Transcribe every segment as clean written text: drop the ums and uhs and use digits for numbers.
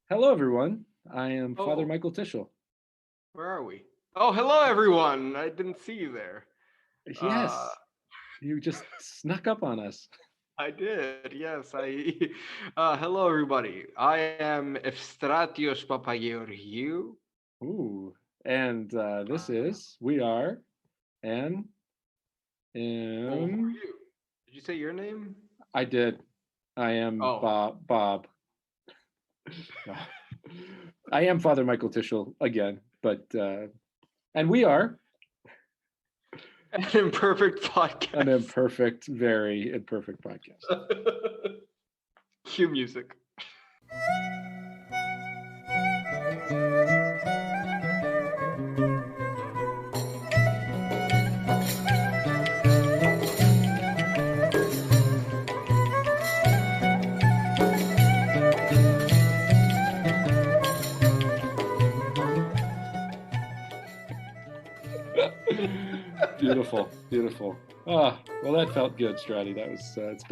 Hello, everyone. I am Father Oh, Michael Tischel. where are we? Oh, hello everyone. I didn't see you there. Uh, Yes, you just snuck up on us. I did. Yes, I. Hello everybody. I am Efstratios Papageorgiou. Ooh, and Uh, we are, and well, who are am, you? Did you say your name? I did. I am Oh, Bob. No. I am Father Michael Tischel again, and we are an imperfect an podcast. imperfect, very imperfect podcast. Cue music. Beautiful, beautiful. Ah, well, that felt good, Strati. That was. It's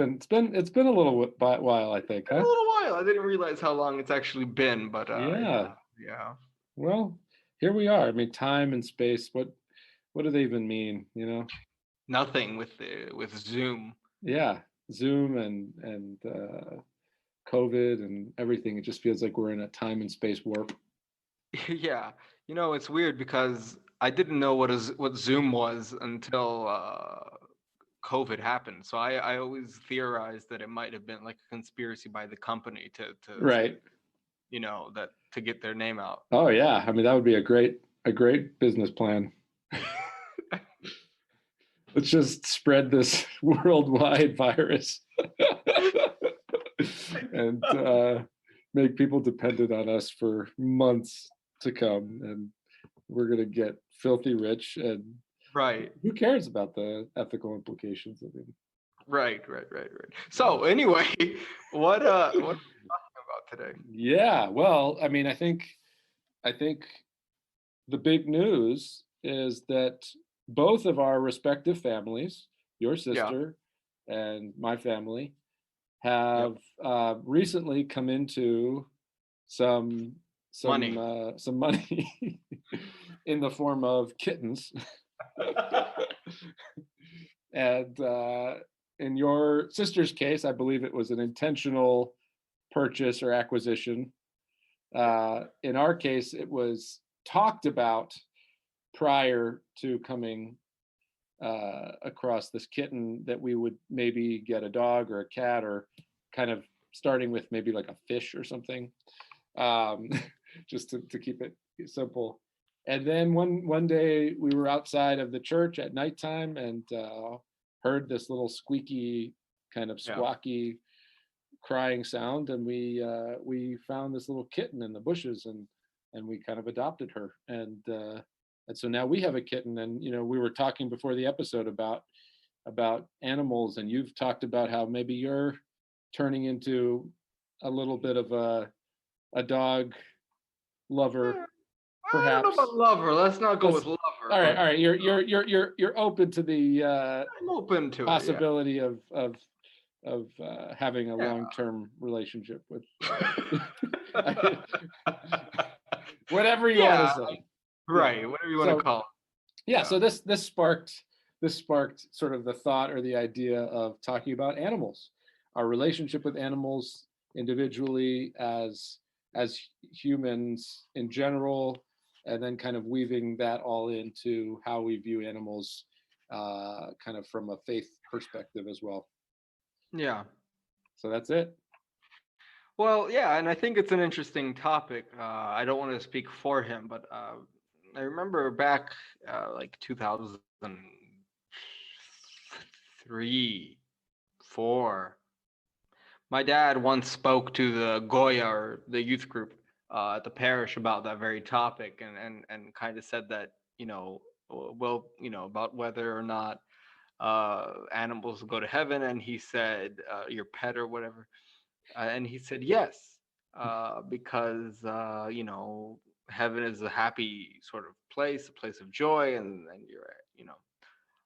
been a little while, I think, In a huh? little while. I didn't realize how long it's actually been, but Yeah. yeah. Well, here we are. I mean, time and space. What do they even mean? Nothing with Zoom. Yeah. Zoom and COVID and everything. It just feels like we're in a time and space warp. Yeah, it's weird because I didn't know what Zoom was until COVID happened. So I always theorized that it might have been like a conspiracy by the company to Right. that to get their name out. Oh yeah. I mean, that would be a great business plan. Let's just spread this worldwide virus and make people dependent on us for months to come. And we're going to get filthy rich. And Right, who cares about the ethical implications of it? right. So anyway, what are we talking about today? Yeah. Well, I mean, I think the big news is that both of our respective families, your Yeah. sister and my family, Yep. have recently come into some Money. some money in the form of kittens, and in your sister's case, I believe it was an intentional purchase or acquisition. Yep. In our case, it was talked about prior to coming across this kitten that we would maybe get a dog or a cat, or kind of starting with maybe like a fish or something, um, just to keep it simple. And then one day we were outside of the church at nighttime and heard this little squeaky, kind of Yeah. squawky crying sound, and we found this little kitten in the bushes, and we kind of adopted her, and so now we have a kitten. And we were talking before the episode about animals, and you've talked about how maybe you're turning into a little bit of a dog lover, I don't know about perhaps. lover. Let's not go with Let's lover, All right, but all right. You're open to the I'm open to it. Yeah. possibility of having a Yeah. long-term relationship with whatever you want to Yeah. say. Yeah. Right. Whatever you want to So call it. yeah. Yeah. So this sparked sort of the thought or the idea of talking about animals, our relationship with animals individually, as humans in general, and then kind of weaving that all into how we view animals, kind of from a faith perspective as well. Yeah. So that's it. Well, yeah, and I think it's an interesting topic. I don't want to speak for him, but I remember back like 2003, 4. My dad once spoke to the Goya, or the youth group at the parish, about that very topic, and kind of said that about whether or not animals go to heaven, and he said your pet or whatever, and he said yes, because heaven is a happy sort of place, a place of joy, and you're.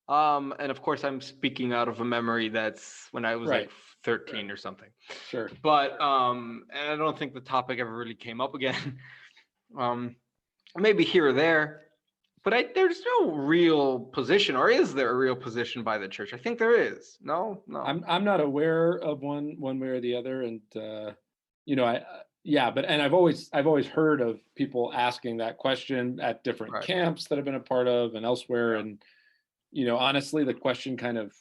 And of course, I'm speaking out of a memory that's when I was Right. like 13 or something. Sure. But and I don't think the topic ever really came up again. Maybe here or there, but there's no real position, or is there a real position by the church? I think there is. No. I'm not aware of one way or the other, and but I've always heard of people asking that question at different Right. camps that I've been a part of and elsewhere, Yeah. and honestly, the question kind of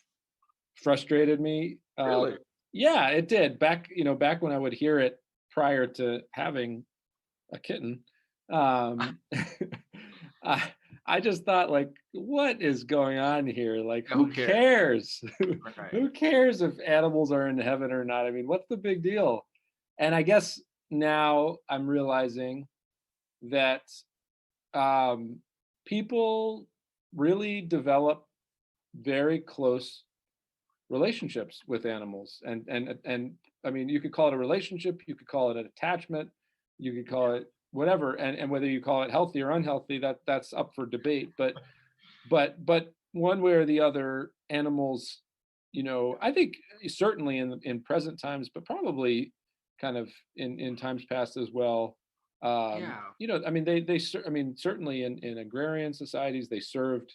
frustrated me. Really? Yeah, it did. Back when I would hear it prior to having a kitten, I I just thought, like, what is going on here? Like, Yeah, who who cares? cares? Right. Who cares if animals are in heaven or not? I mean, what's the big deal? And I guess now I'm realizing that people really develop very close relationships with animals, and I mean, you could call it a relationship, you could call it an attachment, you could call it whatever, and whether you call it healthy or unhealthy, that's up for debate. But one way or the other, animals, I think certainly in present times, but probably kind of in times past as well. Yeah. I mean, I mean, certainly in agrarian societies, they served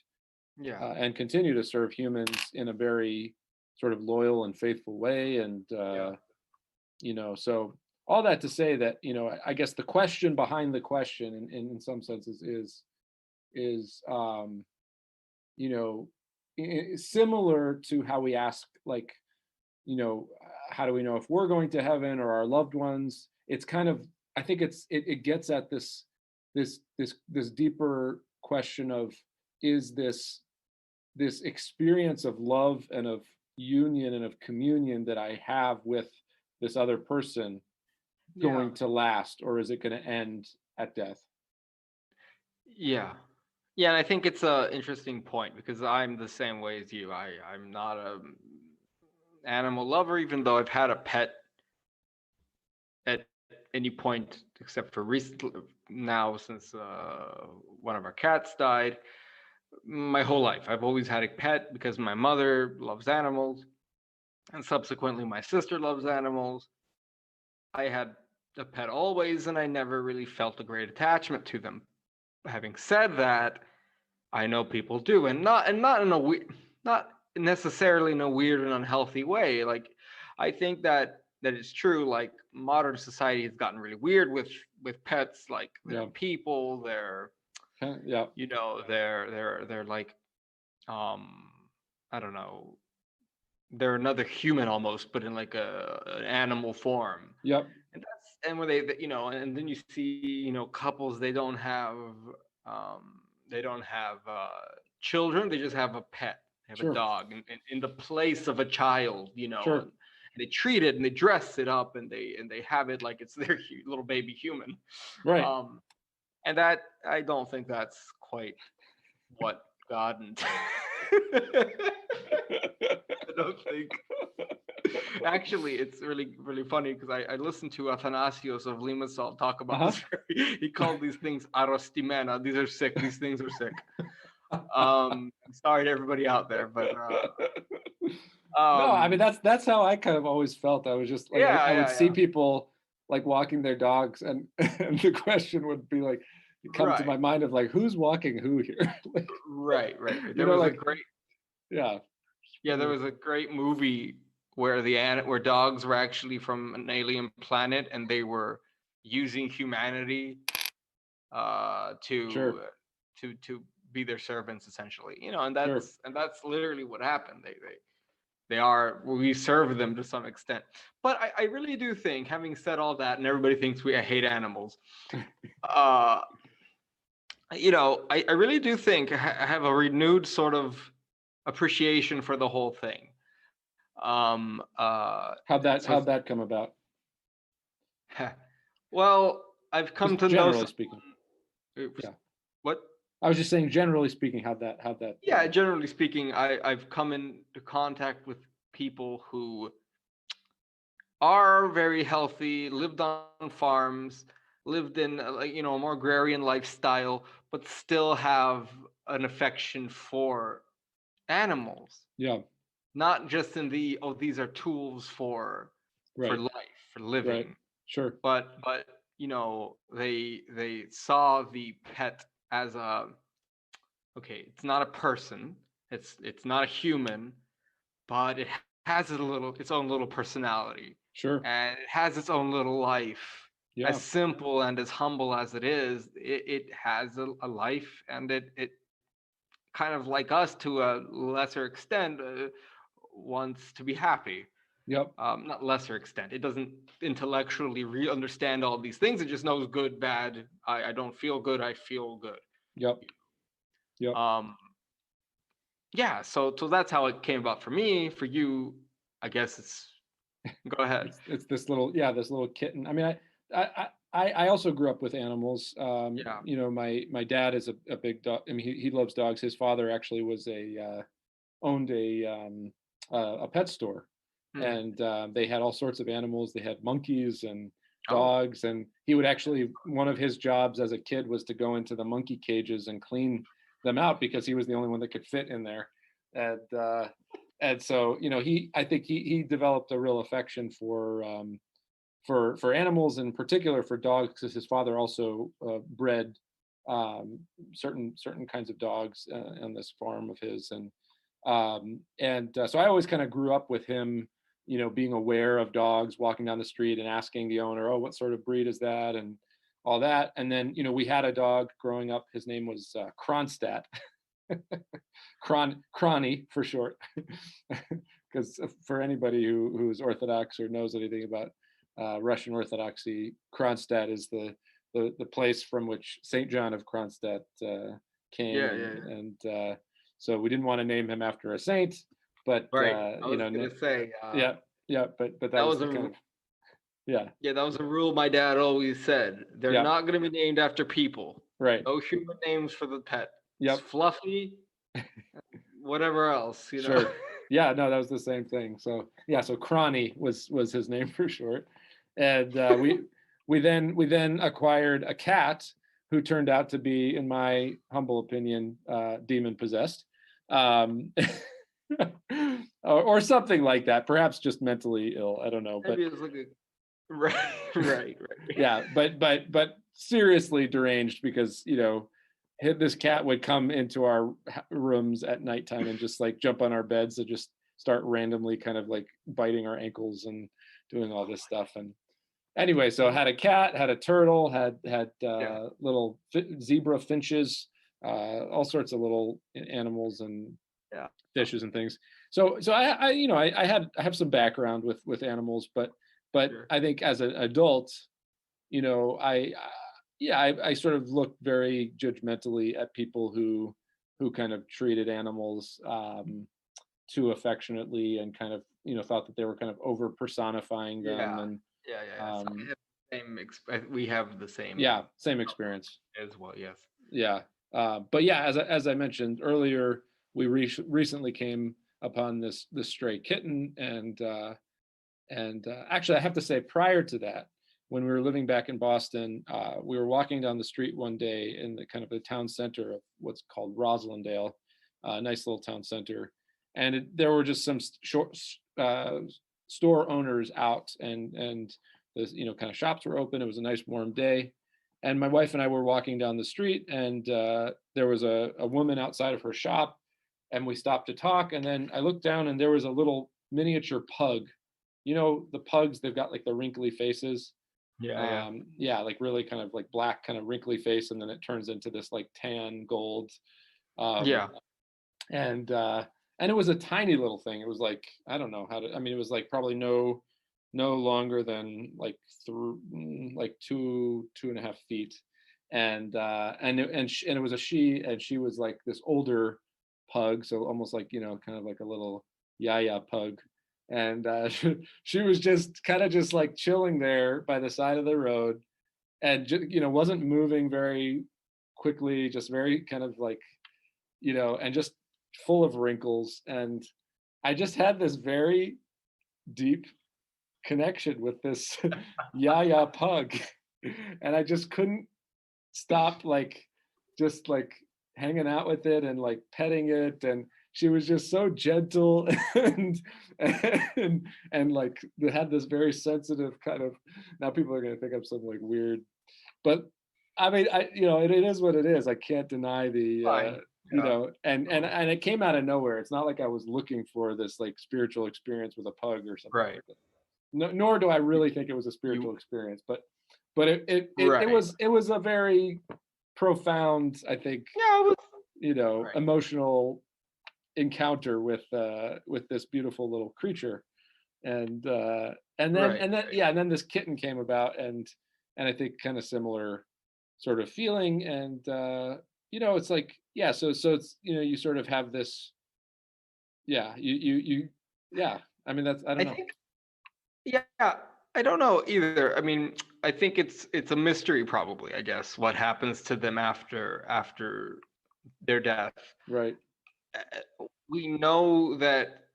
Yeah. and continue to serve humans in a very sort of loyal and faithful way. And Yeah. so all that to say that, I guess the question behind the question, in some senses, is you know similar to how we ask, like, how do we know if we're going to heaven or our loved ones. It's kind of, I think it gets at this deeper question of, is this experience of love and of union and of communion that I have with this other person Yeah. going to last, or is it going to end at death? Yeah. Yeah, and I think it's a interesting point because I'm the same way as you. I'm not a animal lover, even though I've had a pet at any point except for recently now, since one of our cats died. My whole life, I've always had a pet because my mother loves animals, and subsequently my sister loves animals. I had a pet always, and I never really felt a great attachment to them. Having said that, I know people do, and not in a not necessarily in a weird and unhealthy way. Like, I think that it's true. Like, modern society has gotten really weird with pets. Like, they're Yeah. people. They're Yeah. they're like I don't know. They're another human almost, but in like an animal form. Yep. And when they and then you see couples, they don't have children, they just have a pet, they have a Sure. dog in the place of a child, Sure. and they treat it and they dress it up and they have it like it's their little baby human. Right. And that, I don't think that's quite what God intended. I don't think. Actually, it's really, really funny because I listened to Athanasios of Limassol talk about this. He called these things arostimena. These are sick. These things are sick. Sorry to everybody out there, but no, I mean, that's how I kind of always felt. I was just like, I would see people like walking their dogs, and the question would be like, come to my mind of like, who's walking who here? Like, right. There was like, a great yeah. There was a great movie where dogs were actually from an alien planet and they were using humanity to be their servants, essentially. And that's literally what happened. We serve them to some extent. But I really do think, having said all that, and everybody thinks I hate animals, I really do think I have a renewed sort of appreciation for the whole thing. How'd that come about? Well, I've come to know, generally speaking. Yeah. What? I was just saying, generally speaking, how'd that Yeah, generally speaking, I've come into contact with people who are very healthy, lived on farms, lived in a more agrarian lifestyle, but still have an affection for animals, Yeah. not just in the, oh, these are tools for Right. life, for Right. living, Sure. but they saw the pet as a, okay, it's not a person, it's not a human, but it has its own little personality, Sure. and it has its own little life. As Yeah. simple and as humble as it is, it has a life, and it kind of like us to a lesser extent, wants to be happy. Yep. Not lesser extent. It doesn't intellectually understand all these things. It just knows good, bad. I don't feel good. I feel good. Yep. Yep. Um, yeah. So that's how it came about for me. For you, I guess it's. Go ahead. It's this little, yeah, this little kitten. I mean, I also grew up with animals. Yeah. You know, my dad is a big dog. I mean, he loves dogs. His father actually was owned a pet store, Hmm. and they had all sorts of animals. They had monkeys and Oh. dogs, and he would actually, one of his jobs as a kid was to go into the monkey cages and clean them out because he was the only one that could fit in there. And so, you know, I think he developed a real affection for animals, in particular for dogs, because his father also bred certain kinds of dogs on this farm of his. And so I always kind of grew up with him, you know, being aware of dogs, walking down the street and asking the owner, oh, what sort of breed is that, and all that. And then, you know, we had a dog growing up. His name was Kronstadt. Cronny for short, because for anybody who's Orthodox or knows anything about Russian Orthodoxy, Kronstadt is the place from which Saint John of Kronstadt came, Yeah. and so we didn't want to name him after a saint, but Right. I you was know, gonna say. yeah, yeah, but that That was was the kind a of, yeah, Yeah, that was a rule my dad always said. They're yeah, not going to be named after people. right, No human names for the pet. It's yep, Fluffy, whatever else. sure. Yeah, no, that was the same thing. So yeah, so Cronny was his name for short, and we then acquired a cat who turned out to be, in my humble opinion, demon possessed, um, or something like that. Perhaps just mentally ill. I don't know, but Maybe it's like a right, right. yeah, but seriously deranged, because you know, this cat would come into our rooms at nighttime and just like jump on our beds and just start randomly kind of like biting our ankles and doing all this stuff. And anyway, so had a cat, had a turtle, had Yeah, little zebra finches, all sorts of little animals and yeah, fishes and things. So I you know, I have some background with animals, but sure. I think as an adult, you know, yeah, I sort of looked very judgmentally at people who kind of treated animals too affectionately, and kind of, you know, thought that they were kind of over personifying them. Yeah, And yeah. So I um, have the same. We have the yeah, same same experience. as well. Yes. Yeah, but yeah, as I mentioned earlier, we recently came upon this stray kitten, and actually, I have to say, prior to that, when we were living back in Boston, we were walking down the street one day in the kind of the town center of what's called Roslindale, a nice little town center, and there were just some store owners out, and the, you know, kind of shops were open. It was a nice warm day, and my wife and I were walking down the street, and there was a woman outside of her shop, and we stopped to talk, and then I looked down, and there was a little miniature pug. You know, the pugs, they've got like the wrinkly faces. Yeah. Yeah, like really kind of like black, kind of wrinkly face, and then it turns into this like tan gold. Um, Yeah. and it was a tiny little thing. It was like, I don't know how to. I mean, it was like probably no longer than like through like 2.5 feet, and it was a she, and she was like this older pug, so almost like, you know, kind of like a little yaya pug. And she was just kind of just like chilling there by the side of the road, and you know, wasn't moving very quickly, just very kind of like, you know, and just full of wrinkles. And I just had this very deep connection with this yaya pug, and I just couldn't stop, like, just like hanging out with it and like petting it. And she was just so gentle and like they had this very sensitive kind of, now people are going to think I'm some like weird, but I mean, it is what it is. I can't deny the, Fine. Yeah. and it came out of nowhere. It's not like I was looking for this like spiritual experience with a pug or something Right. like that. No, nor do I really think it was a spiritual You experience, but right. it was a very profound, I think, Yeah, it was right. emotional encounter with this beautiful little creature, and Right. and then this kitten came about, and I think kind of similar sort of feeling, and it's like, yeah, so it's, you sort of have this, yeah, you yeah, I mean, that's, I don't I know. think yeah, I don't know either. I mean, I think it's a mystery probably, I guess, what happens to them after their death. Right. We know that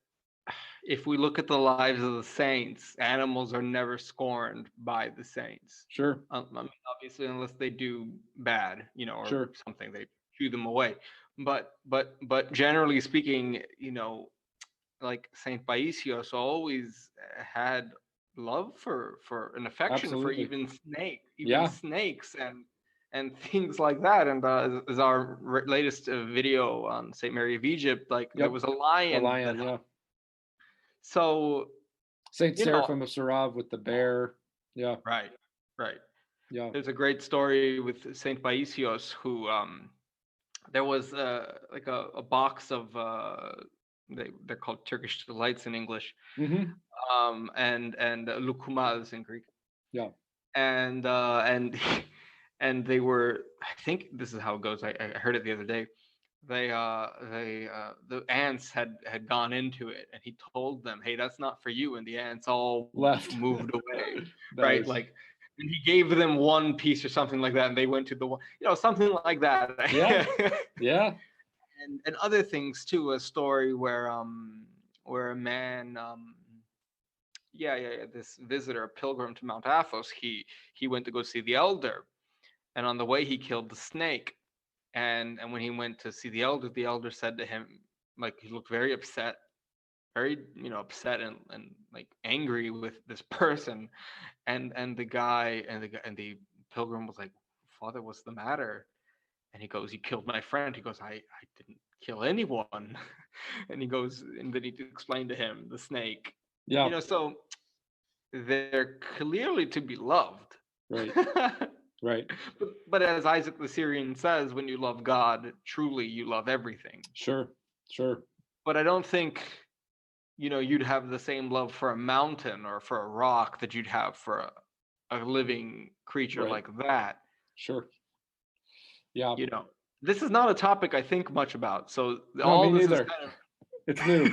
if we look at the lives of the saints, animals are never scorned by the saints. Sure. I mean, obviously, unless they do bad, or Sure. something, they chew them away. But generally speaking, like Saint Paisios always had love for an affection for Absolutely. even Yeah. snakes and things like that. And as our latest video on Saint Mary of Egypt, like there Yep. was a The lion that lion. Yeah. so Saint you know Seraphim of Sarov with the bear. Yeah. right right. Yeah. There's a great story with Saint Paisios who there was like a box of they're called Turkish delights in English, Mm-hmm. and lukumaz in Greek, Yeah. and and they were, I think this is how it goes. I heard it the other day. The ants had gone into it, and he told them, "Hey, that's not for you." And the ants all Left. moved away, right? Nice. Like, and he gave them one piece or something like that, and they went to the one, something like that. Yeah. Yeah. And other things too. A story where a man this visitor, a pilgrim to Mount Athos, he went to go see the elder, and on the way he killed the snake. And when he went to see the elder said to him, like, he looked very upset, very upset and like angry with this person, and the pilgrim was like, "Father, what's the matter?" And he goes, "You killed my friend." He goes, I didn't kill anyone." And he goes, and then he explained to him the snake. Yeah. So they're clearly to be loved. Right. Right. But as Isaac the Syrian says, when you love God, truly you love everything. Sure. Sure. But I don't think, you'd have the same love for a mountain or for a rock that you'd have for a living creature Right. like that. Sure. Yeah. This is not a topic I think much about. So No, me all this neither. is kind of It's new.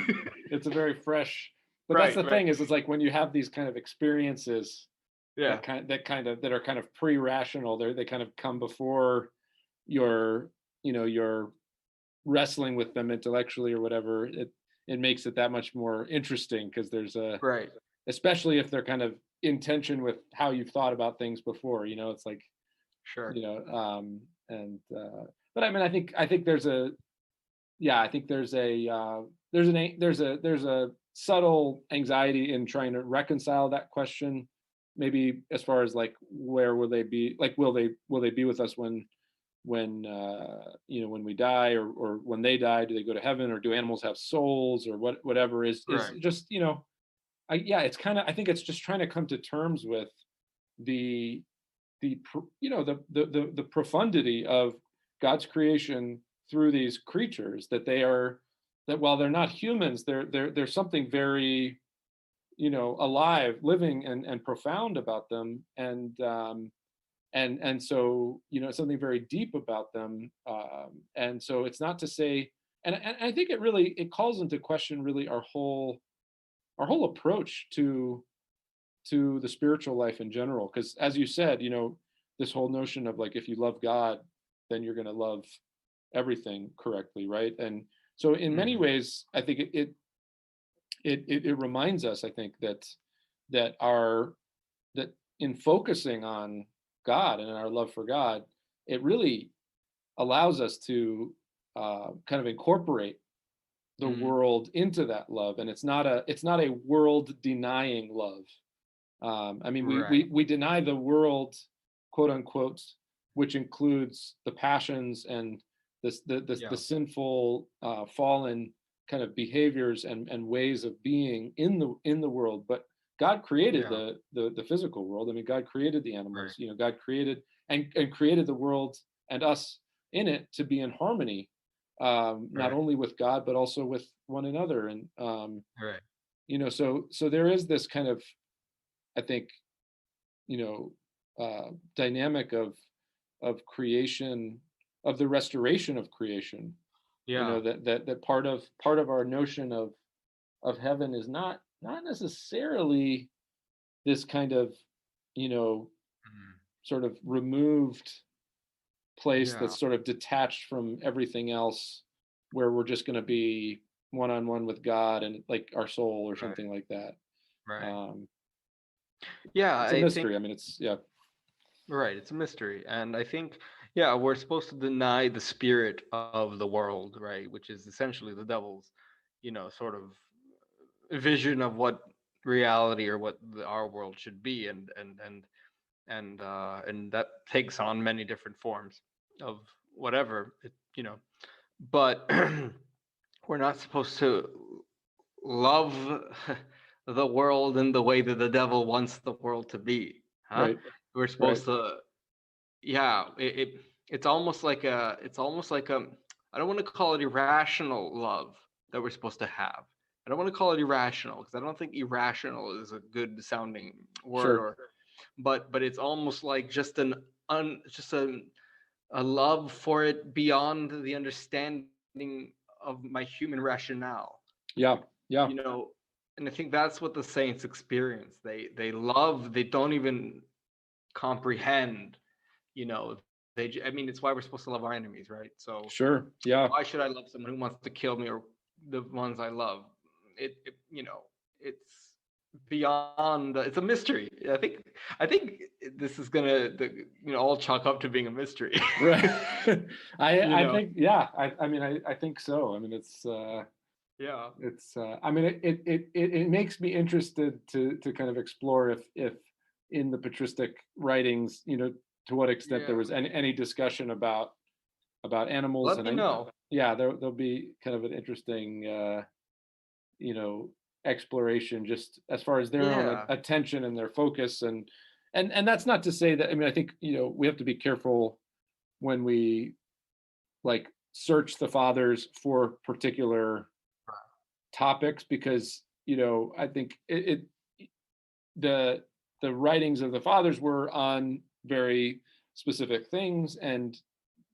It's a very fresh. But that's the thing is, it's like when you have these kind of experiences yeah. that are kind of pre-rational, they kind of come before your you're wrestling with them intellectually or whatever. It makes it that much more interesting, because there's a, Right. especially if they're kind of in tension with how you've thought about things before. It's like, Sure. And but I mean, I think there's a, yeah, I think there's a subtle anxiety in trying to reconcile that question, maybe as far as like, where will they be, like, will they be with us when when we die, or when they die? Do they go to heaven, or do animals have souls, or whatever is Right. just, it's kind of, I think it's just trying to come to terms with the profundity of God's creation through these creatures, that while they're not humans, there's something very, alive, living, and profound about them, and so, something very deep about them, and so it's not to say, and I think it calls into question really our whole approach to the spiritual life in general, because as you said, this whole notion of like, if you love God, then you're going to love everything correctly, right? And so in many ways, I think it reminds us, I think, that in focusing on God and our love for God, it really allows us to kind of incorporate the world into that love, and it's not a world denying love. I mean, we deny the world, quote unquote, which includes the passions and the sinful, fallen kind of behaviors and ways of being in the world. But God created the physical world. I mean, God created the animals. You know, God created and created the world and us in it to be in harmony, not only with God but also with one another. And you know, so there is this kind of, I think, you know, dynamic of creation, of the restoration of creation. You know, that part of our notion of heaven is not necessarily this kind of, you know, sort of removed place that's sort of detached from everything else, where we're just going to be one-on-one with God and like our soul or something like that. It's a mystery. I mean, it's it's a mystery. And I think we're supposed to deny the spirit of the world, right, which is essentially the devil's, you know, sort of vision of what reality or what our world should be. And that takes on many different forms of whatever it, you know, but we're not supposed to love the world in the way that the devil wants the world to be, huh? We're supposed to, it's almost like a I don't want to call it irrational love that we're supposed to have. I don't want to call it irrational because I don't think irrational is a good sounding word, but it's almost like just a love for it beyond the understanding of my human rationale. You know, and I think that's what the saints experience. They love, they don't even comprehend, you know, I mean, it's why we're supposed to love our enemies, right? So why should I love someone who wants to kill me or the ones I love? It you know, it's beyond, it's a mystery. I think this is gonna, you know, all chalk up to being a mystery. I think I mean I think so. I mean, it's I mean, it makes me interested to kind of explore if in the patristic writings, you know, to what extent there was any discussion about animals. Let me know. There'll be kind of an interesting you know, exploration just as far as their own attention and their focus, and that's not to say that, I mean, I think, you know, we have to be careful when we like search the fathers for particular topics, because, you know, I think the writings of the fathers were on very specific things, and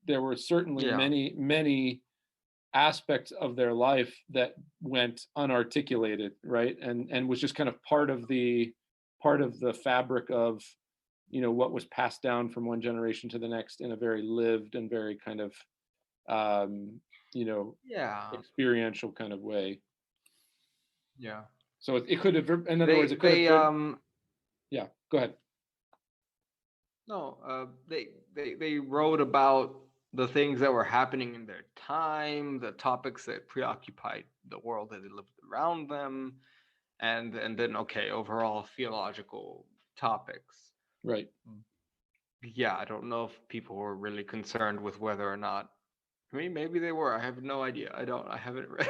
there were certainly many aspects of their life that went unarticulated, right, and was just kind of part of the fabric of, you know, what was passed down from one generation to the next in a very lived and very kind of you know, experiential kind of way. So it could have, in other words, it could have been, go ahead. No, they wrote about the things that were happening in their time, the topics that preoccupied the world that they lived around them, and then overall theological topics. Right. Yeah, I don't know if people were really concerned with whether or not. I mean, maybe they were. I have no idea. I haven't read.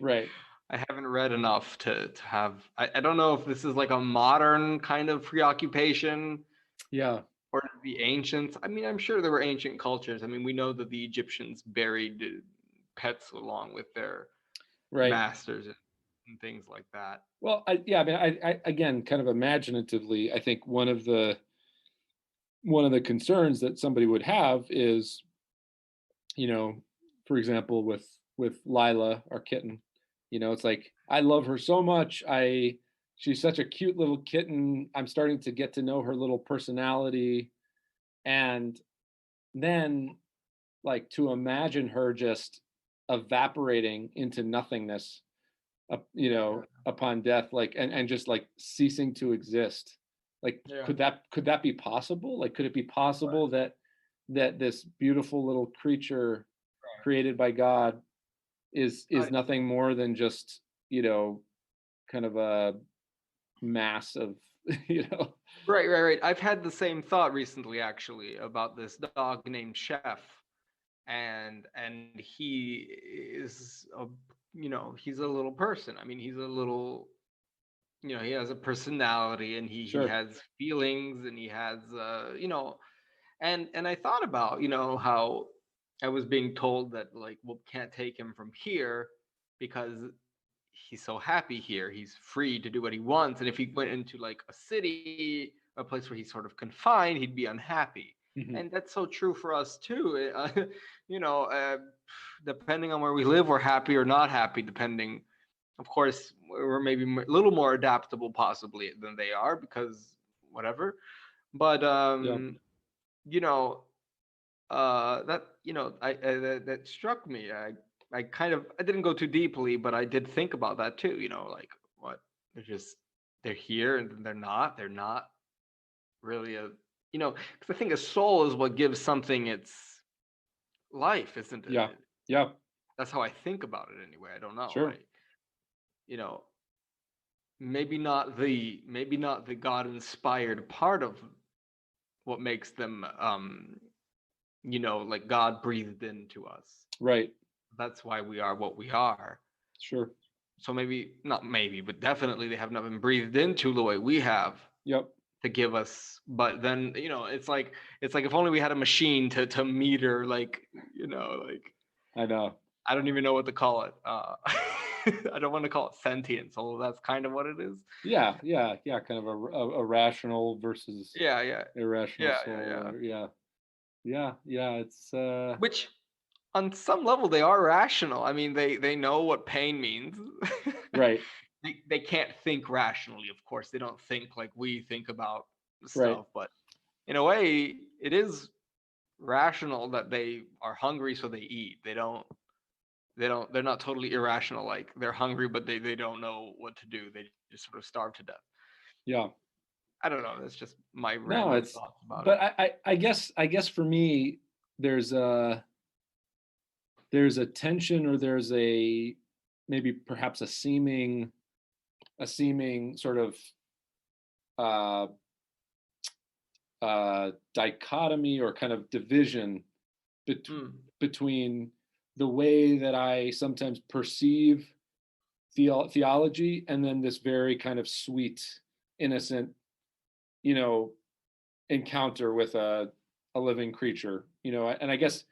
Right. I haven't read enough to have. I don't know if this is like a modern kind of preoccupation. Or the ancients. I mean, I'm sure there were ancient cultures. I mean, we know that the Egyptians buried pets along with their masters and things like that. Well, I mean, I again, kind of imaginatively, I think one of the concerns that somebody would have is, you know, for example, with Lila, our kitten, you know, it's like, I love her so much. She's such a cute little kitten. I'm starting to get to know her little personality. And then, like, to imagine her just evaporating into nothingness, you know, upon death, like, and just like ceasing to exist. Like, could that be possible? Like, could it be possible that this beautiful little creature created by God is I, nothing more than just, you know, kind of a mass of, you know. right. I've had the same thought recently, actually, about this dog named Chef, and he is a, you know, he's a little person. I mean, he's a little, you know, he has a personality, and he Sure. has feelings, and he has, you know, and I thought about, you know, how I was being told that, like, well, can't take him from here because he's so happy here. He's free to do what he wants. And if he went into like a city, a place where he's sort of confined, he'd be unhappy. Hmm. And that's so true for us too. You know, depending on where we live, we're happy or not happy, depending. Of course, we're maybe a little more adaptable possibly than they are because whatever. But Yeah. you know, that, you know, that struck me. I kind of, I didn't go too deeply, but I did think about that too. You know, like, what, they're just, they're here and then they're not really a, you know, because I think a soul is what gives something its life, isn't it? Yeah. Yeah. That's how I think about it anyway. I don't know. Sure. You know, maybe not the God inspired part of what makes them, you know, like God breathed into us. Right. That's why we are what we are. Sure. So maybe, not maybe, but definitely they have not been breathed into the way we have Yep. to give us. But then, you know, it's like if only we had a machine to meter, like, you know, like, I know. I don't even know what to call it. I don't want to call it sentience, although that's kind of what it is. Yeah. Yeah. Yeah. Kind of a rational versus Yeah. irrational soul, Yeah. or yeah. Yeah. Yeah. It's Which on some level they are rational. I mean, they know what pain means. right. They can't think rationally, of course. They don't think like we think about Right. stuff, but in a way, it is rational that they are hungry, so they eat. They're not totally irrational, like they're hungry but they don't know what to do. They just sort of starve to death. Yeah. I don't know. That's just my No, random it's, thoughts about it. but I guess for me there's a tension, or there's a, maybe perhaps a seeming sort of uh dichotomy, or kind of division bet- Mm. between the way that I sometimes perceive theology, and then this very kind of sweet, innocent, you know, encounter with a living creature, you know. And I guess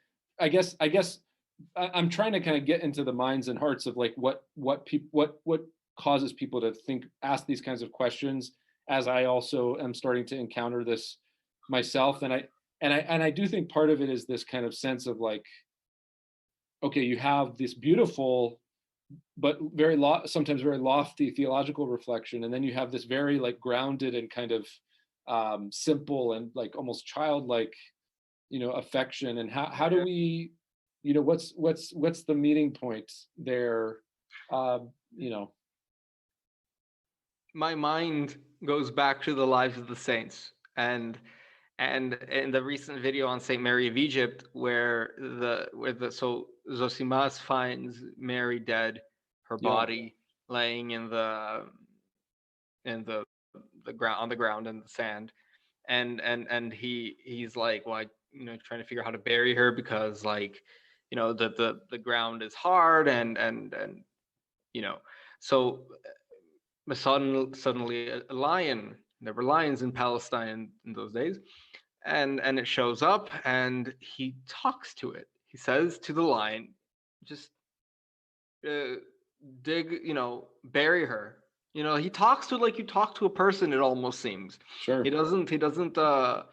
I'm trying to kind of get into the minds and hearts of like what people what causes people to think, ask these kinds of questions, as I also am starting to encounter this myself. And I do think part of it is this kind of sense of like, okay, you have this beautiful but sometimes very lofty theological reflection, and then you have this very like grounded and kind of simple and like almost childlike, you know, affection. And how do Yeah. we, you know, what's the meeting point there, you know. My mind goes back to the lives of the saints, and in the recent video on Saint Mary of Egypt, where the so Zosimas finds Mary dead, her Yeah. body laying in the ground, on the ground in the sand, and he's like, well, you know, trying to figure out how to bury her because, like, you know, the ground is hard, and you know, so suddenly a lion. There were lions in Palestine in those days, and it shows up, and he talks to it. He says to the lion, just uh, dig, you know, bury her. You know, he talks to it like you talk to a person. It almost seems. Sure. He doesn't. I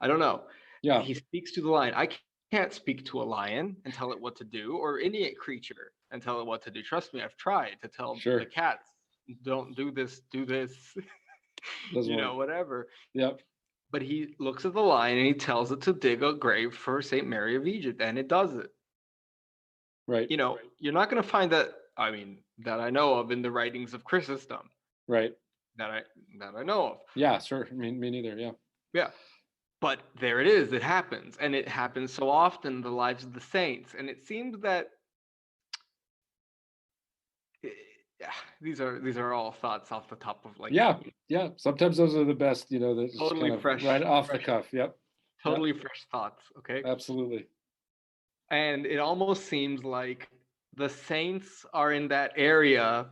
don't know. Yeah. He speaks to the lion. I can't speak to a lion and tell it what to do, or any creature and tell it what to do. Trust me, I've tried to tell the Sure. cats, don't do this, do this, Doesn't you work. know, whatever. Yep. But he looks at the lion and he tells it to dig a grave for Saint Mary of Egypt, and it does it. Right. You know, you're not going to find that. I mean, that I know of in the writings of Chrysostom. Right. That I know of. Yeah, sure. Me neither. Yeah. Yeah. But there it is. It happens, and it happens so often in the lives of the saints. And it seems that Yeah, these are all thoughts off the top of like Yeah, yeah. Sometimes those are the best, that just totally kind of right off the cuff. Yep. Yep. totally fresh thoughts. Okay. Absolutely. And it almost seems like the saints are in that area.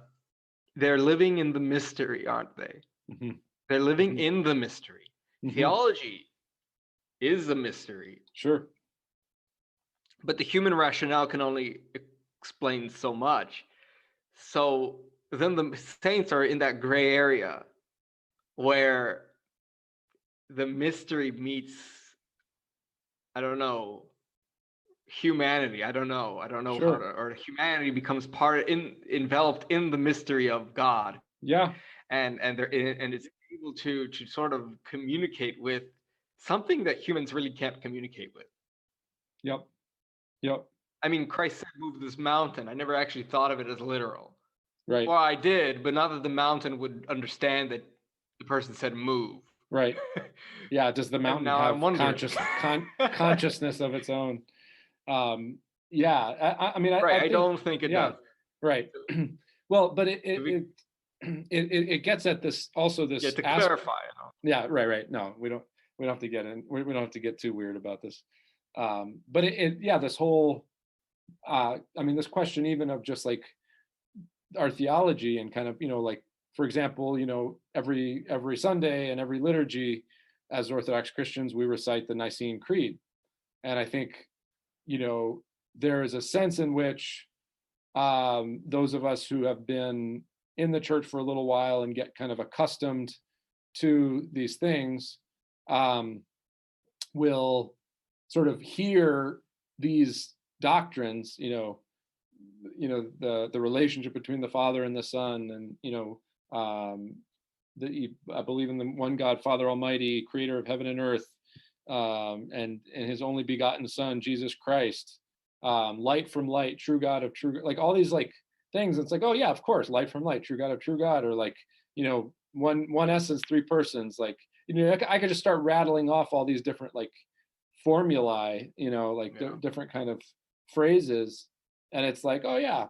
They're living in the mystery, aren't they? Hmm. They're living Hmm. in the mystery. Hmm. Theology is a mystery, Sure. but the human rationale can only explain so much. So then the saints are in that gray area where the mystery meets, I don't know, humanity. I don't know how to, Sure. or humanity becomes enveloped in the mystery of God, Yeah. and it's able to sort of communicate with something that humans really can't communicate with. Yep. Yep. I mean, Christ said, "Move this mountain." I never actually thought of it as literal. Right. Well, I did, but not that the mountain would understand that the person said move. Right. Yeah. Does the And mountain now I'm have wondering. consciousness of its own? Yeah. I Right, I think, don't think it yeah. does. Right. Well, but it To it be, it it gets at this also yeah, this to aspect. clarify, you know. Yeah. Right. Right. No, we don't have to get in. We don't have to get too weird about this. But yeah, this whole this question even of just like our theology and kind of like, for example, every Sunday and every liturgy as Orthodox Christians we recite the Nicene Creed, and I think there is a sense in which those of us who have been in the church for a little while and get kind of accustomed to these things um, will sort of hear these doctrines, the relationship between the Father and the Son, and I believe in the one God, Father Almighty, Creator of heaven and earth, and His only begotten Son, Jesus Christ, light from light, true God of true, like all these like things. It's like, oh yeah, of course, light from light, true God of true God, or like one essence, three persons. Like I could just start rattling off all these different like formulae, like Yeah. different kind of phrases, and it's like, oh yeah,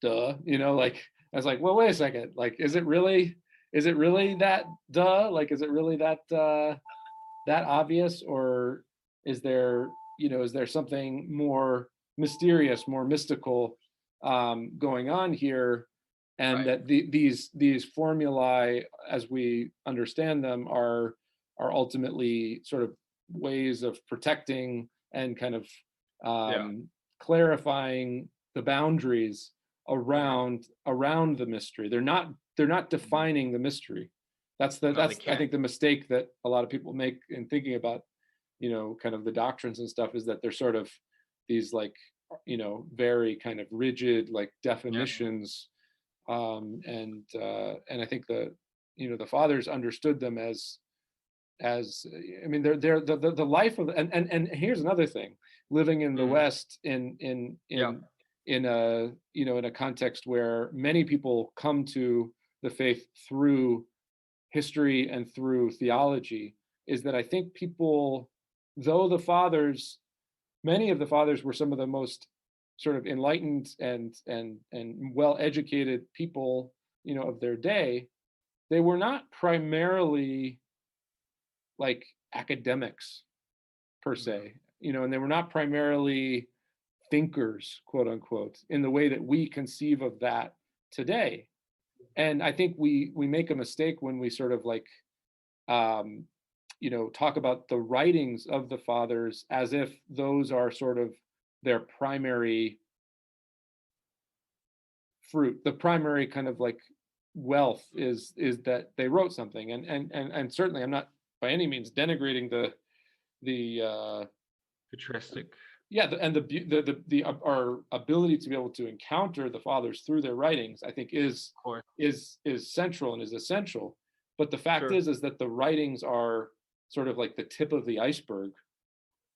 duh, like I was like, well, wait a second, like, is it really that duh? Like, is it really that obvious, or is there something more mysterious, more mystical going on here, and Right. that these formulae, as we understand them, are ultimately sort of ways of protecting and kind of Yeah. clarifying the boundaries Hmm. around the mystery. They're not defining the mystery. No, they I can't. think the mistake that a lot of people make in thinking about kind of the doctrines and stuff, is that they're sort of these like very kind of rigid like Yeah. definitions, and I think the fathers understood them as I mean they're the life of, and here's another thing, living in the Hmm. West Yeah. in a in a context where many people come to the faith through history and through theology, is that I think people, though many of the fathers were some of the most sort of enlightened and well educated people of their day, they were not primarily like academics per Hmm. se, and they were not primarily thinkers, quote unquote, in the way that we conceive of that today. And I think we make a mistake when we sort of like um, talk about the writings of the fathers as if those are sort of their primary fruit. The primary kind of like wealth is that they wrote something, and certainly I'm not by any means denigrating the Patristic. yeah, and our ability to be able to encounter the fathers through their writings, I think, Of course. is central and is essential. But the fact Sure. is that the writings are sort of like the tip of the iceberg,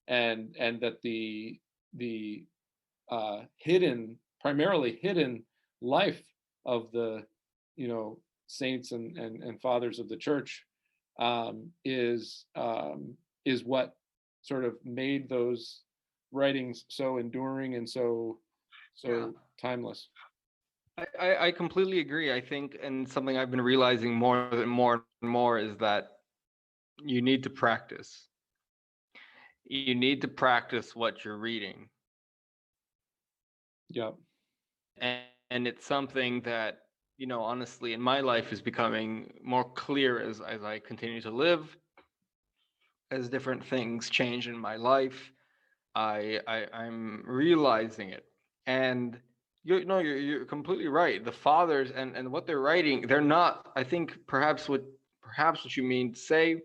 and that the primarily hidden life of the saints and fathers of the church is what sort of made those writings so enduring and so Yeah. timeless. I completely agree. I think, and something I've been realizing more and more is that you need to practice. You need to practice what you're reading. Yeah. And it's something that, honestly, in my life is becoming more clear as I continue to live, as different things change in my life. I'm realizing it. And you're completely right. The fathers and what they're writing, they're not, I think perhaps what you mean to say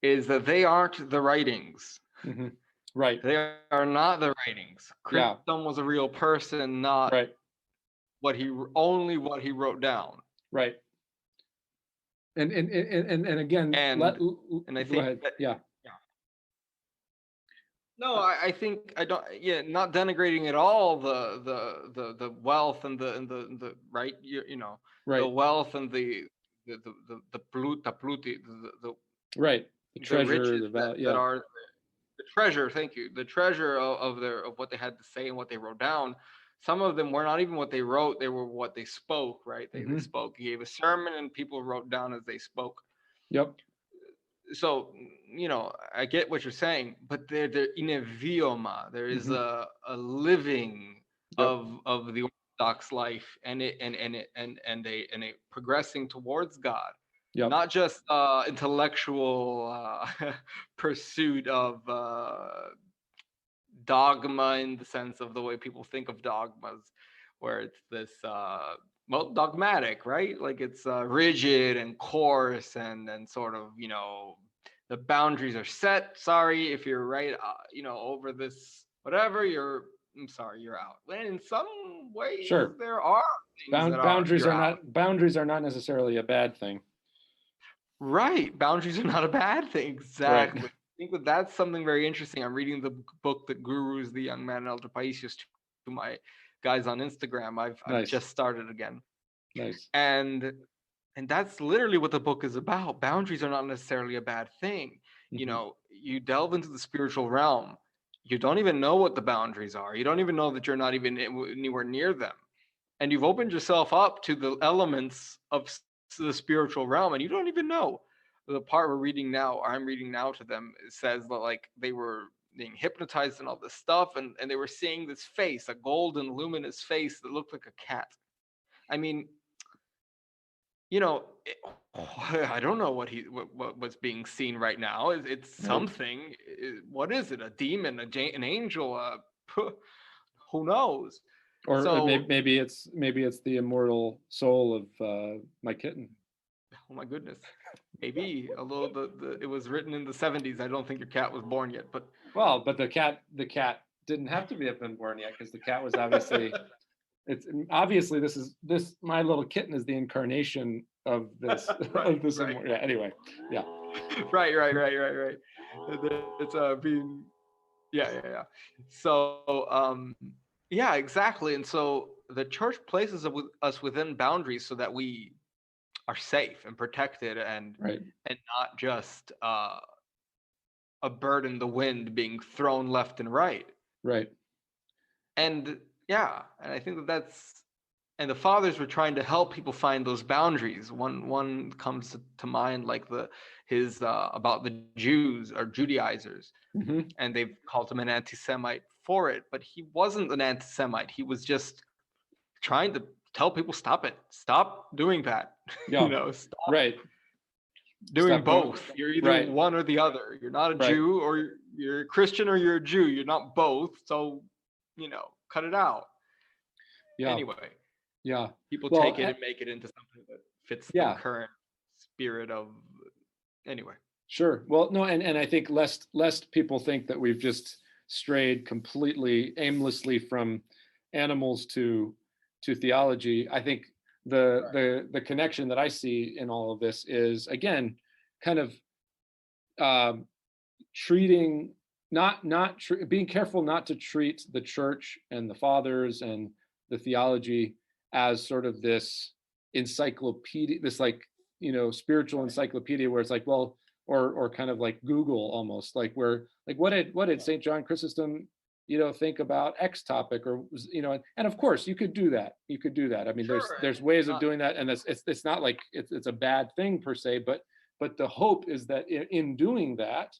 is that they aren't the writings. Hmm. Right. They are not the writings. Yeah. Chrysostom was a real person, not Right. only what he wrote down. Right. And again, And I go think ahead. that, Yeah. yeah. No, I think I don't. Yeah, not denigrating at all the wealth and the right. The Right. wealth and Right. The the treasure, riches the that value. that Yeah. are the treasure. Thank you. The treasure of what they had to say and what they wrote down. Some of them were not even what they wrote; they were what they spoke. Right? They Hmm. spoke. He gave a sermon, and people wrote down as they spoke. Yep. So I get what you're saying, but they're in a vioma. There is Hmm. a living Yep. of the Orthodox life, and a progressing towards God, Yep. not just intellectual pursuit of dogma in the sense of the way people think of dogmas, where it's this dogmatic, right? Like it's rigid and coarse and sort of the boundaries are set. Sorry if you're right, over this whatever I'm sorry, you're out. And in some ways, Sure. there are things that are Boundaries you're are out. not necessarily a bad thing. Right. Boundaries are not a bad thing. Right. Exactly. I think that's something very interesting. I'm reading the book that Gurus, the young man Elder Paisios, to my guys on Instagram. I've Nice. just started again. Nice. And that's literally what the book is about. Boundaries are not necessarily a bad thing. Hmm. You delve into the spiritual realm. You don't even know what the boundaries are. You don't even know that you're not even anywhere near them. And you've opened yourself up to the elements of the spiritual realm, and you don't even know. The part we're reading now, or I'm reading now to them, it says that like they were being hypnotized and all this stuff, and they were seeing this face, a golden, luminous face that looked like a cat. I mean, you know, it, I don't know what's being seen right now. It's Right. something. What is it? A demon? An angel? Who knows? Or So, maybe it's the immortal soul of my kitten. oh my goodness, maybe although it was written in the 70s. I don't think your cat was born yet, but Well, but the cat didn't have to have been born yet because the cat was obviously it's obviously this my little kitten is the incarnation of this right, of this right, yeah, anyway. Yeah. right. It's being yeah. So yeah, exactly. And so the church places us within boundaries so that we are safe and protected Right. and not just a bird in the wind being thrown left and right. Right. And yeah, and I think that's and the fathers were trying to help people find those boundaries. One comes to mind like his about the Jews or Judaizers, Hmm. and they've called him an anti-Semite for it, but he wasn't an anti-Semite. He was just trying to tell people stop doing that. Yeah. Stop Right. doing Stop going. both. You're either Right. one or the other. You're not a Right. Jew or you're a Christian or you're a Jew. You're not both. So, cut it out. Yeah. Anyway, Yeah. people Well, take it and make it into something that fits the yeah. current spirit of anyway. Sure. Well, no, and I think lest people think that we've just strayed completely aimlessly from animals to theology. I think the connection that I see in all of this is again kind of um, treating being careful not to treat the church and the fathers and the theology as sort of this encyclopedia, this like spiritual encyclopedia where it's like, well, or kind of like Google almost, like where like what did St. John Chrysostom think about X topic, or and of course you could do that. I mean, Sure, and there's it's ways of not. doing that, and it's not like it's a bad thing per se, but the hope is that in doing that,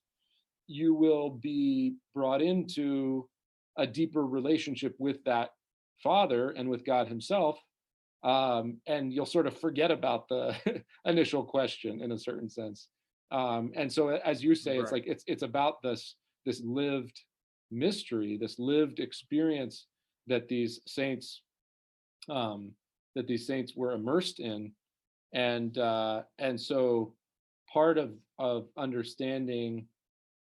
you will be brought into a deeper relationship with that Father and with God Himself, and you'll sort of forget about the initial question in a certain sense. And so, as you say, it's Right. like it's about this lived mystery, this lived experience that these saints were immersed in, and so part of understanding,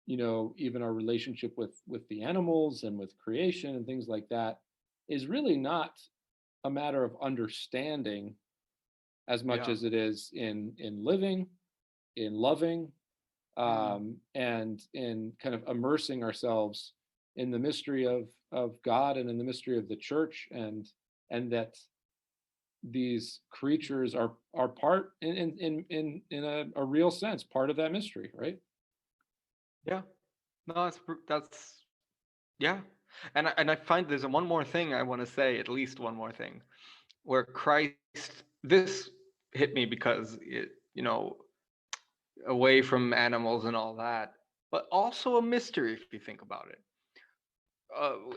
even our relationship with the animals and with creation and things like that, is really not a matter of understanding as much Yeah. as it is in living, in loving, Mm. and in kind of immersing ourselves in the mystery of God and in the mystery of the church, and that these creatures are part in a real sense, part of that mystery, right? Yeah. No, that's yeah. And I find there's one more thing I want to say, at least one more thing, where Christ, this hit me because it, away from animals and all that, but also a mystery if you think about it.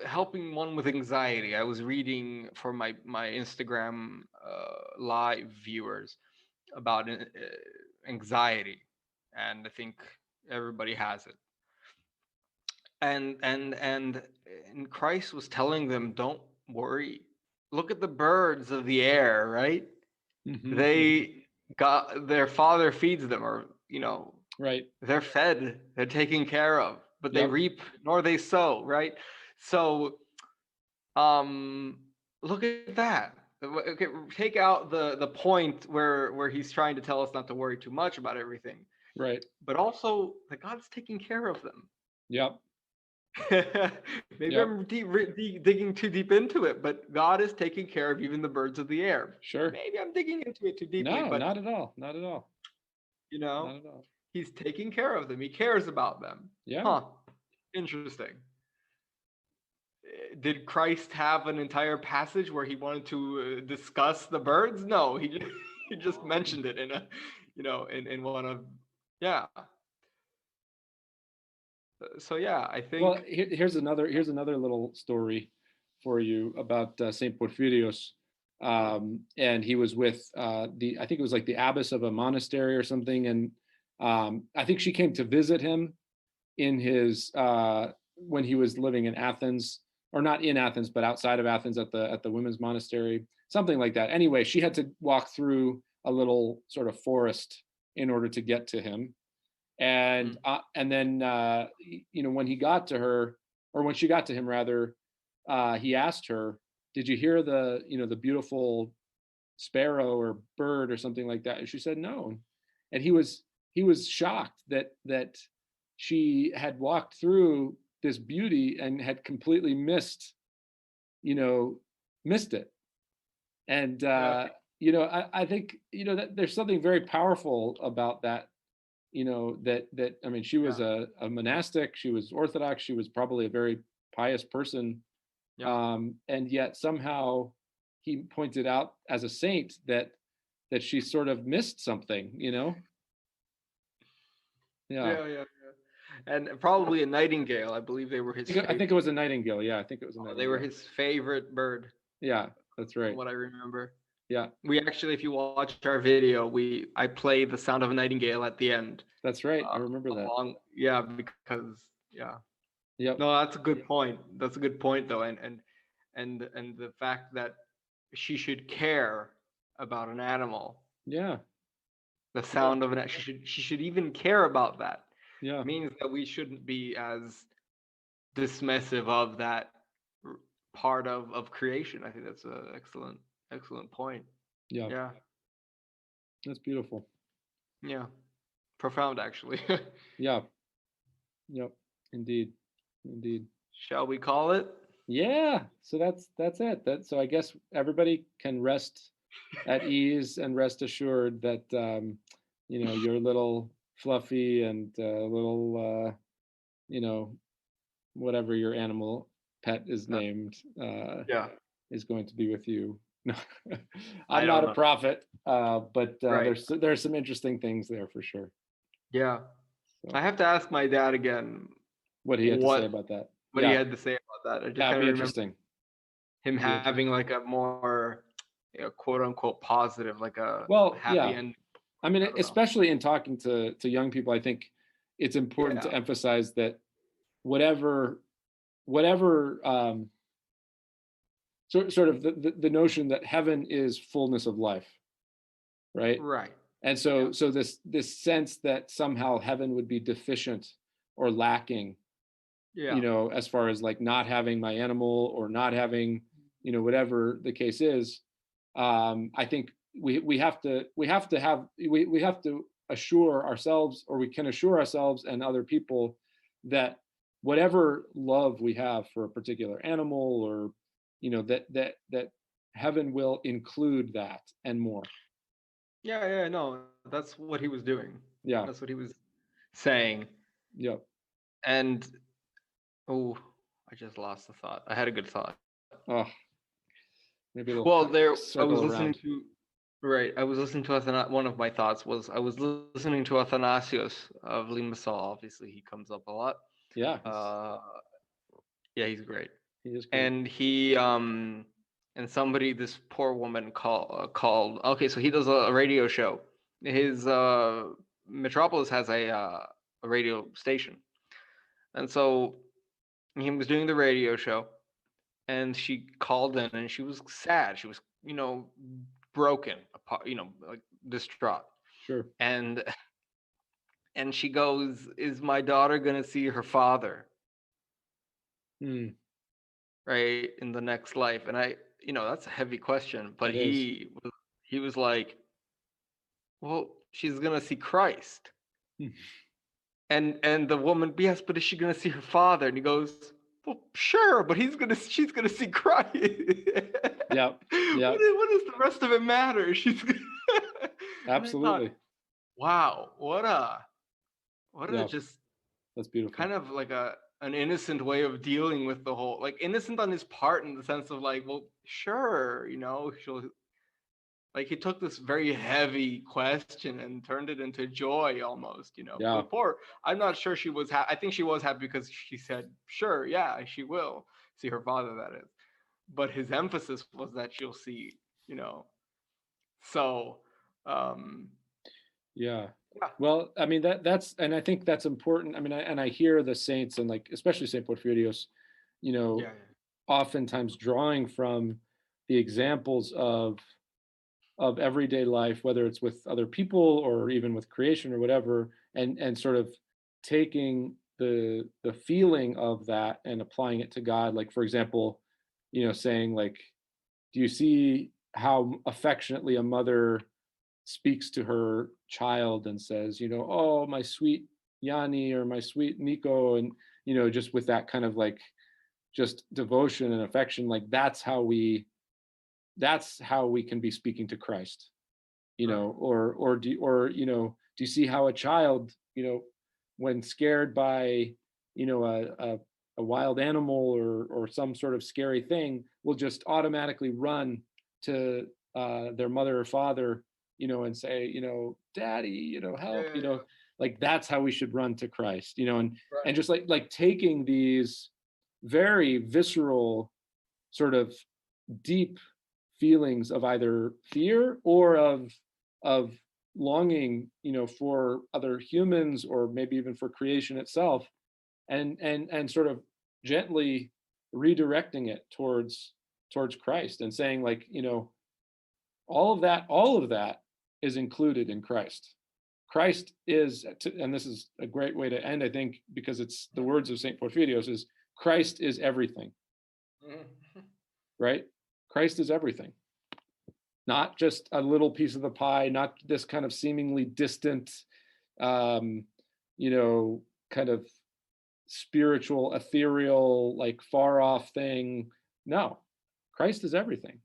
Helping one with anxiety. I was reading for my Instagram live viewers about anxiety, and I think everybody has it. And Christ was telling them, don't worry. Look at the birds of the air, right? Hmm. They got their father feeds them, or Right. they're fed, they're taken care of, but they Yep. reap nor they sow, right? So um look at that. Okay, take out the point where he's trying to tell us not to worry too much about everything, Right. but also that God's taking care of them. Yep. Maybe Yep. I'm digging too deep into it, but God is taking care of even the birds of the air. Sure. Maybe I'm digging into it too deeply, No, but not at all. Not at all. you know, Not at all. He's taking care of them. He cares about them. Yeah. Huh. Interesting. Did Christ have an entire passage where he wanted to discuss the birds? No, he just mentioned it in a, in one of, yeah. So yeah, I Well, think, here's another little story for you about Saint Porphyrios, and he was with the I think it was like the abbess of a monastery or something, and I think she came to visit him in his when he was living in Athens, or not in Athens, but outside of Athens at the women's monastery, something like that. Anyway, she had to walk through a little sort of forest in order to get to him, mm, and then when he got to her, or when she got to him rather, he asked her, "Did you hear the beautiful sparrow or bird or something like that?" And she said no, and he was shocked that she had walked through this beauty and had completely you know missed it. And yeah, I think that there's something very powerful about that. That I mean, she was yeah, a monastic, she was Orthodox, she was probably a very pious person, yeah, and yet somehow he pointed out as a saint that she sort of missed something. Yeah. yeah, yeah. And probably a nightingale. I believe they were his I think favorite. it was a nightingale. Yeah, I think it was a They were nightingale. his favorite bird, Yeah, that's from right. what I remember. Yeah, We actually, if you watch our video, I play the sound of a nightingale at the end. that's right. I remember that. Along, yeah, because yeah. Yep. No, that's a good point. That's a good point, though, and the fact that she should care about an animal, Yeah. the Yeah. sound of an, she should even care about that, Yeah. means that we shouldn't be as dismissive of that r- part of creation. I think that's an excellent point. Yeah. Yeah, That's beautiful. yeah, profound actually. Yeah. Yep. Indeed. Indeed. Shall we call it? Yeah. So that's it. So I guess everybody can rest at ease and rest assured that your little fluffy and little you know whatever your animal pet is Uh, named, yeah, is going to be with you. No, I I'm not don't a know. prophet, but Right. there's some interesting things there for sure. Yeah. I So have to ask my dad again what he had to say what about that. what he Yeah, had to say about that. I just yeah, it'd kind be of remember interesting. him It'd be having interesting. like a more, quote unquote positive, like a Well, happy yeah. end. I mean, I don't know. especially in talking to young people, I think it's important Yeah. to emphasize that whatever whatever sort of the notion that heaven is fullness of life, right? Right. And Yeah. so this sense that somehow heaven would be deficient or lacking, Yeah. as far as like not having my animal or not having, whatever the case is. I think we have to assure ourselves, or we can assure ourselves and other people, that whatever love we have for a particular animal, or that heaven will include that and more. Yeah. Yeah. No, that's what he was doing. Yeah. That's what he was saying. Yeah. And oh, I just lost the thought. I had a good thought. Oh, maybe a little Well, I was circle listening around. to, right. I was listening to one of my thoughts was I was listening to Athanasios of Limassol. Obviously, he comes up a lot. Yeah, Uh, yeah, he's great. he is great. And and somebody, this poor woman called. Okay, so he does a radio show. His Metropolis has a radio station, and so he was doing the radio show, and she called in and she was sad. She was, broken, apart, like distraught. Sure. And she goes, "Is my daughter gonna see her father, Hmm. right, in the next life?" And that's a heavy question, but It is. he was like, "Well, she's gonna see Christ." Hmm. And the woman, "Yes, but is she gonna see her father?" And he goes, "Well, sure, but she's gonna see Christ." Yeah. Yeah. What does the rest of it matter? And I thought, Absolutely. wow, what a Yeah. just That's beautiful. kind of like an innocent way of dealing with the whole, like, innocent on his part, in the sense of like, well, sure, she'll, like, he took this very heavy question and turned it into joy almost, Yeah. But poor, I'm not sure she was I think she was happy because she said, sure, yeah, she will see her father, that is. But his emphasis was that she'll see, you know. So, um, Yeah. yeah, Well, I mean and I think that's important. I mean, I hear the saints, and like especially Saint Porphyrios, you know, yeah, oftentimes drawing from the examples of everyday life, whether it's with other people or even with creation or whatever, and sort of taking the feeling of that and applying it to God. Like, for example, saying like, do you see how affectionately a mother speaks to her child and says, oh, my sweet Yanni, or my sweet Nico, and just with that kind of like just devotion and affection, like that's how we can be speaking to Christ, right, do you see how a child, when scared by, a wild animal, or some sort of scary thing, will just automatically run to their mother or father, and say, daddy, yeah, help, yeah, yeah, like that's how we should run to Christ, and right, just like taking these very visceral, sort of deep feelings of either fear or of longing, for other humans, or maybe even for creation itself, and sort of gently redirecting it towards Christ, and saying like, all of that is included in Christ. Christ is, and this is a great way to end, I think, because it's the words of Saint Porphyrios, is Christ is everything, Mhm. right? Christ is everything, not just a little piece of the pie, not this kind of seemingly distant, um, kind of spiritual, ethereal, like far off thing. No, Christ is everything,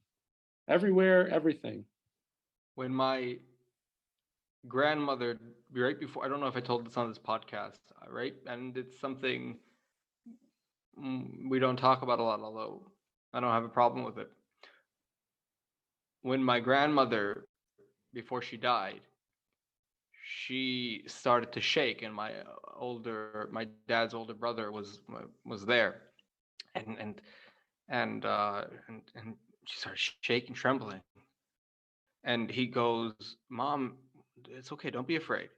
everywhere, everything. When my grandmother, right before, I don't know if I told this on this podcast, right? And it's something we don't talk about a lot, although I don't have a problem with it. When my grandmother, before she died, she started to shake, and my dad's older brother was there, and she started shaking, trembling, and he goes, "Mom, it's okay, don't be afraid."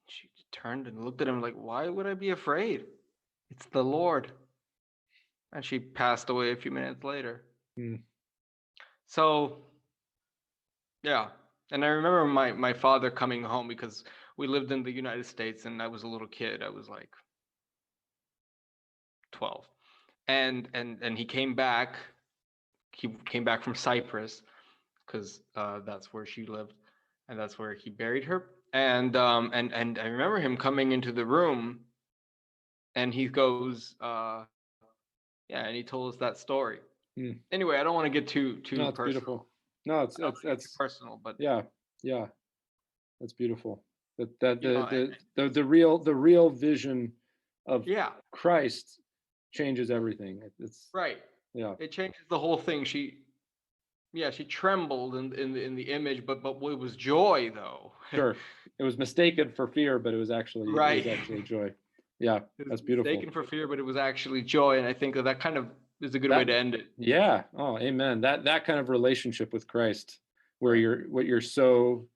She turned and looked at him like, "Why would I be afraid? It's the Lord." And she passed away a few minutes later. So, yeah. And I remember my father coming home, because we lived in the United States and I was a little kid. I was like 12. And he came back. He came back from Cyprus, because that's where she lived, and that's where he buried her. And I remember him coming into the room, and he goes, and he told us that story. Anyway, I don't want to get too No, it's personal. beautiful. No, that's personal, but yeah, that's beautiful. The real vision of Christ changes everything. It's right. Yeah, it changes the whole thing. She trembled in the image, but it was joy, though. Sure, it was mistaken for fear, but it was actually right. It was actually joy. Yeah, that's beautiful. Mistaken for fear, but it was actually joy, and I think that kind of is a good way to end it. Yeah. Oh, amen. That kind of relationship with Christ, where you're so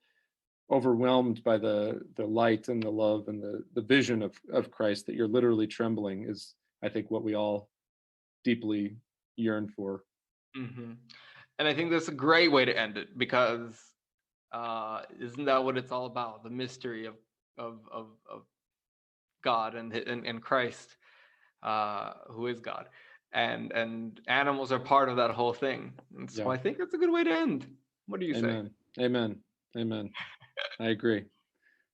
overwhelmed by the light and the love and the vision of Christ that you're literally trembling, is, I think, what we all deeply yearn for. Mm-hmm. And I think that's a great way to end it, because isn't that what it's all about? The mystery of God and Christ, who is God, and animals are part of that whole thing. And so I think that's a good way to end. What do you say? Amen. I agree.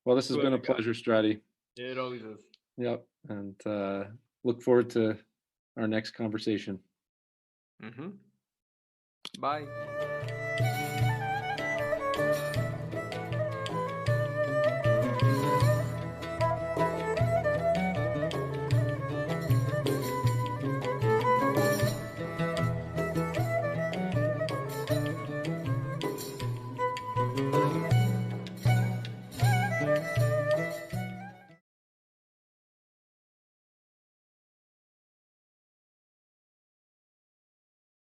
Well, this has been a pleasure, Strati. It always is. Yep. And look forward to our next conversation. Mm-hmm. Bye.